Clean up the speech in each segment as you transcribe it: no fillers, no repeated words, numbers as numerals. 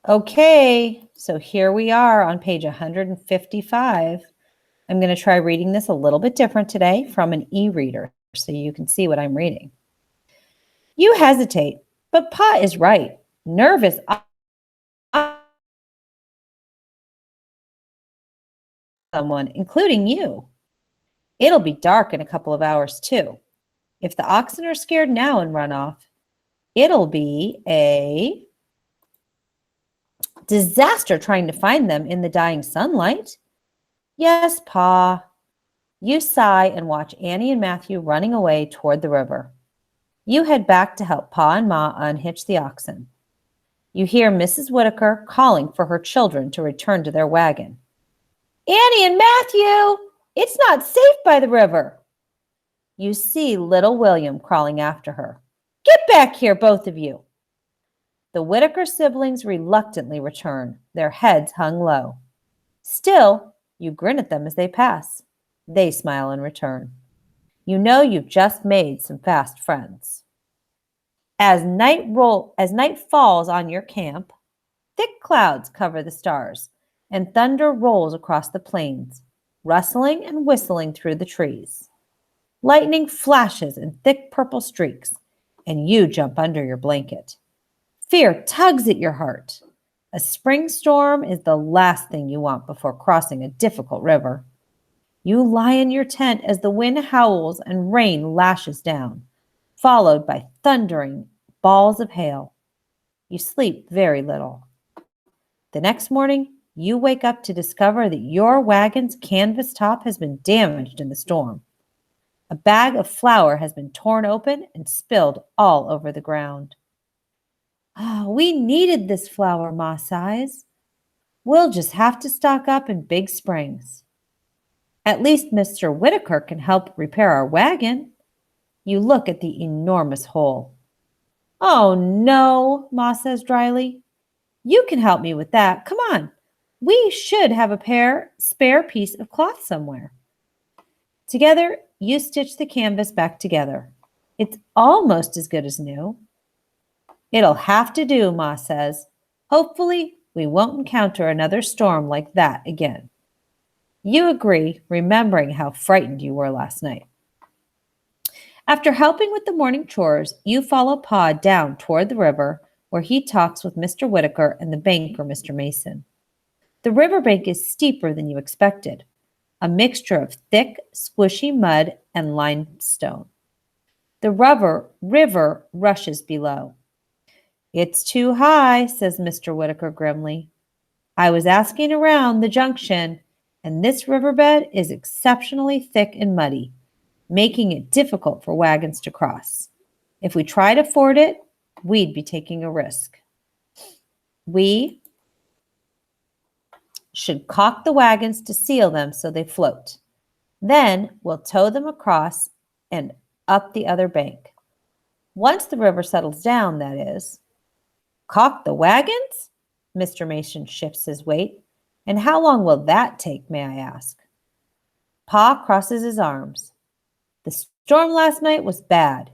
Okay, so here we are on page 155. I'm going to try reading this a little bit different today from an e-reader so you can see what I'm reading. You hesitate, but Pa is right. Nervous someone, including you. It'll be dark in a couple of hours too. If the oxen are scared now and run off, it'll be a disaster trying to find them in the dying sunlight. Yes, Pa. You sigh and watch Annie and Matthew running away toward the river. You head back to help Pa and Ma unhitch the oxen. You hear Mrs. Whitaker calling for her children to return to their wagon. Annie and Matthew, it's not safe by the river. You see little William crawling after her. Get back here, both of you. The Whitaker siblings reluctantly return, their heads hung low. Still, you grin at them as they pass. They smile in return. You know you've just made some fast friends. As night falls on your camp, thick clouds cover the stars, and thunder rolls across the plains, rustling and whistling through the trees. Lightning flashes in thick purple streaks, and you jump under your blanket. Fear tugs at your heart. A spring storm is the last thing you want before crossing a difficult river. You lie in your tent as the wind howls and rain lashes down, followed by thundering balls of hail. You sleep very little. The next morning, you wake up to discover that your wagon's canvas top has been damaged in the storm. A bag of flour has been torn open and spilled all over the ground. Oh, we needed this flour, Ma sighs. We'll just have to stock up in Big Springs. At least Mr. Whitaker can help repair our wagon. You look at the enormous hole. Oh, no, Ma says dryly. You can help me with that. Come on. We should have a spare piece of cloth somewhere. Together, you stitch the canvas back together. It's almost as good as new. It'll have to do, Ma says. Hopefully, we won't encounter another storm like that again. You agree, remembering how frightened you were last night. After helping with the morning chores, you follow Pa down toward the river where he talks with Mr. Whitaker and the banker, Mr. Mason. The riverbank is steeper than you expected, a mixture of thick, squishy mud and limestone. The river rushes below. It's too high, says Mr. Whitaker grimly. I was asking around the junction, and this riverbed is exceptionally thick and muddy, making it difficult for wagons to cross. If we tried to ford it, we'd be taking a risk. We should caulk the wagons to seal them so they float. Then we'll tow them across and up the other bank. Once the river settles down, that is. Caulk the wagons? Mr. Mason shifts his weight. And how long will that take, may I ask? Pa crosses his arms. The storm last night was bad.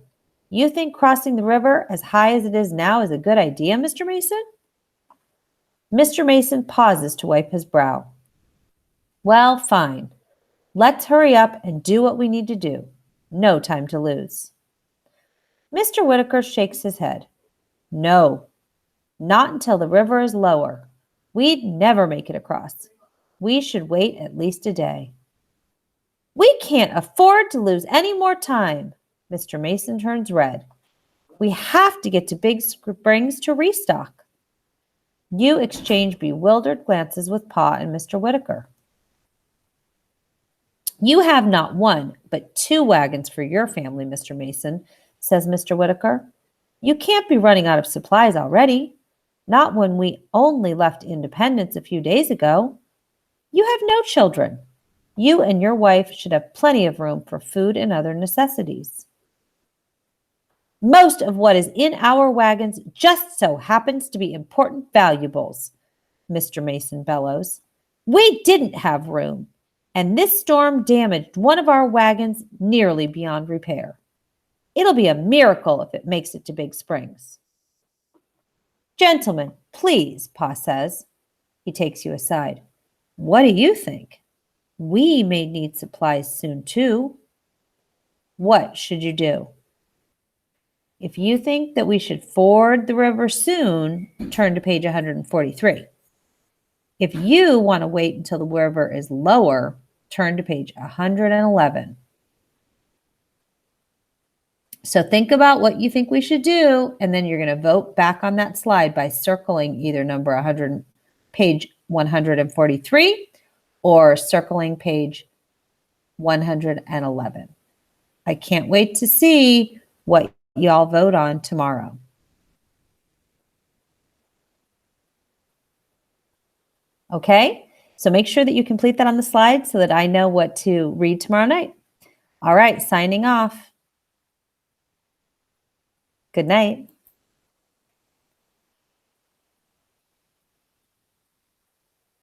You think crossing the river as high as it is now is a good idea, Mr. Mason? Mr. Mason pauses to wipe his brow. Well, fine. Let's hurry up and do what we need to do. No time to lose. Mr. Whitaker shakes his head. No, not until the river is lower. We'd never make it across. We should wait at least a day. We can't afford to lose any more time. Mr. Mason turns red. We have to get to Big Springs to restock. You exchange bewildered glances with Pa and Mr. Whitaker. You have not one, but 2 wagons for your family, Mr. Mason, says Mr. Whitaker. You can't be running out of supplies already. Not when we only left Independence a few days ago. You have no children. You and your wife should have plenty of room for food and other necessities. Most of what is in our wagons just so happens to be important valuables, Mr. Mason bellows. We didn't have room, and this storm damaged one of our wagons nearly beyond repair. It'll be a miracle if it makes it to Big Springs. Gentlemen, please, Pa says. He takes you aside. What do you think? We may need supplies soon, too. What should you do? If you think that we should ford the river soon, turn to page 143. If you want to wait until the river is lower, turn to page 111. So think about what you think we should do, and then you're going to vote back on that slide by circling either number 100, page 143, or circling page 111. I can't wait to see what y'all vote on tomorrow. Okay, so make sure that you complete that on the slide so that I know what to read tomorrow night. All right, signing off. Good night.